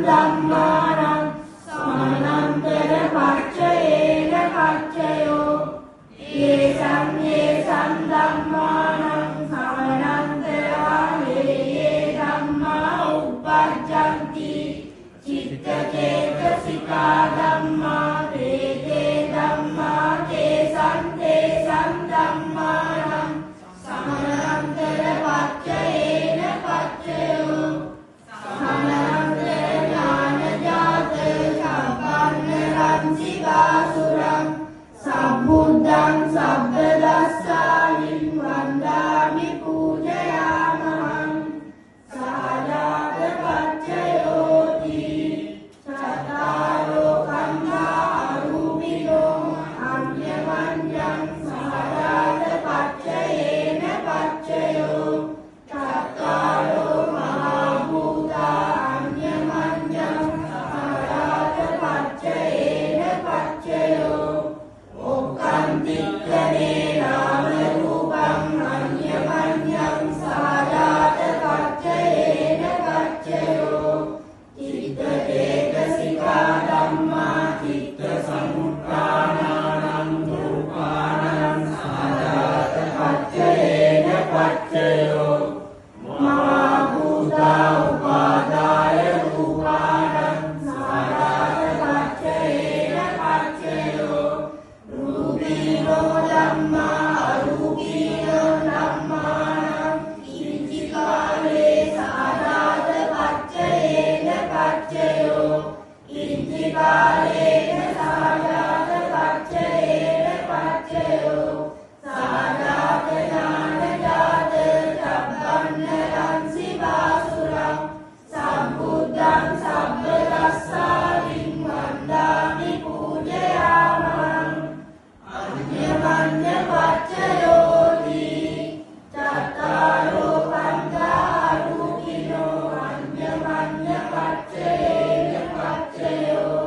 ධම්මානං සමනන්තර පච්චයේන පච්චයෝ යේසං ධම්මානං සමනන්තරා හේයේ ධම්මා උප්පජ්ජಂತಿ චිත්ත චේතසිකා ධම්මා තේ ධම්මා තේසං ධම්මානං සමනන්තර පච්චයේන පච්චයෝ සමනන්තර ඥානජාත සම්පන්නං සිවාසුරං සම්බුද්ධං සබ්බදස්සානින් වන්දාමි පූජයාමහං සාජාත පච්චයෝති චත්තාරෝ කම්මා අරූපිනෝ අඤ්ඤමඤ්ඤං සාජාත පච්චයේන පච්චයෝ චත්තාරෝ මහා භූතා අඤ්ඤමඤ්ඤං සාජාත පච්චයේන පච්චයෝ ඔක්ඛන්තික්ඛනේ නාම රූපං අඤ්ඤමඤ්ඤං සාජාත පච්චයේන පච්චයෝ චිත්ත චේතසිකා ධම්මා චිත්ත සමුත්ථානානං රූපානං සාජාත පච්චයේන පච්චයෝ මහා භූතා උපාදාය රූපානං සාජාත පච්චයේන පච්චයෝ රූපීනෝ ධම්මා අරූපීනෝ ධම්මානං කිංචි කාලේ සාජාත පච්චයේන පච්චයෝ කිංචි කාලේන සාජාත පච්චයේන පච්චයෝ සාජාත ඥානජාත චබ්බන්නං සිවාසුරං සම්බුද්ධං සබ්බදස්සානින් වන්දාමි පූජයාමහං අඤ්ඤමඤ්ඤ පච්චයෝති චත්තාරෝ පංචාරූපිනෝ අඤ්ඤමඤ්ඤ පච්චයේන පච්චයෝ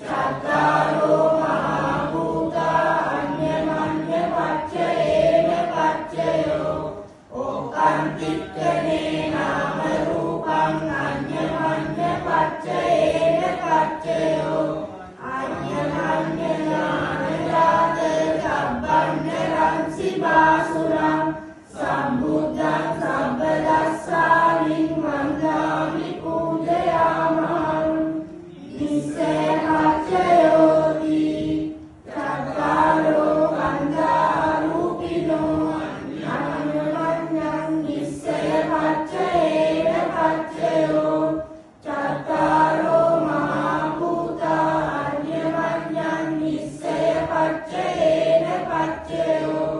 චත්තාරෝ මහා භූතා අඤ්ඤමඤ්ඤ පච්චයේන පච්චයෝ ඕකාන්තික්ඛනේ නාම රූපං අඤ්ඤමඤ්ඤ පච්චයේන පච්චයෝ අඤ්ඤමඤ්ඤ ඥානජාත සම්පන්නං සිවාසුරං සම්බුද්ධං සබ්බදස්සානින් වන්දාමි පූජයාමහං නිස්සේ පච්චයෝති චත්තාරෝ පංචාරූපිනෝ අඤ්ඤමඤ්ඤං නිස්සේ පච්චයේන පච්චයෝ චත්තාරෝ මහා භූතා අඤ්ඤමඤ්ඤං නිස්සේ පච්චයේන පච්චයෝ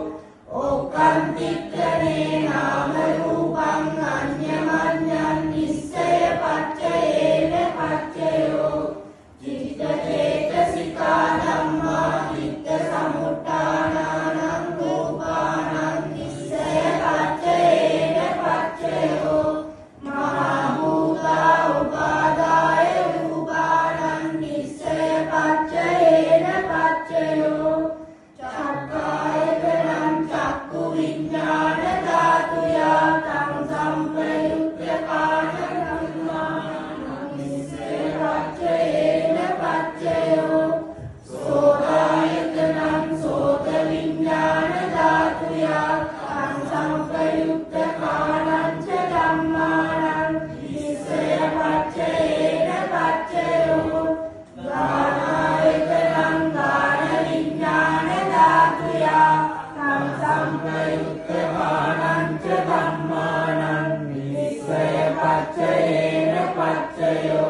ඕකාන්තික්ඛනේ නාම රූපං අඤ්ඤමඤ්ඤං නිස්සේ පච්චයේන පච්චයෝ චිත්ත චේතසිකා ධම්මා චිත්ත සමුත්ථානානං රූපානං නිස්සේ පච්චයේන පච්චයෝ මහා භූතා උපාදාය රූපානං නිස්සේ පච්චයේන පච්චයෝ චක්කායතනං චක්කු විඥාන ධාතුයා තං සම්ප්‍රයුක්ත කාණං නිස්සේ පච්චයේන පච්චයෝ සෝතායතනං සෝත විඥාන ධාතුයා තං සම්ප්‍රයුක්ත කාණං ච ධම්මානං නිස්සේ පච්චයේන පච්චයෝ ගානායතනං ගාන විඥාන ධාතුයා තං සම්ප්‍රයුක්ත කාණං ච ධම්මානං නිස්සේ පච්චයේන පච්චයෝ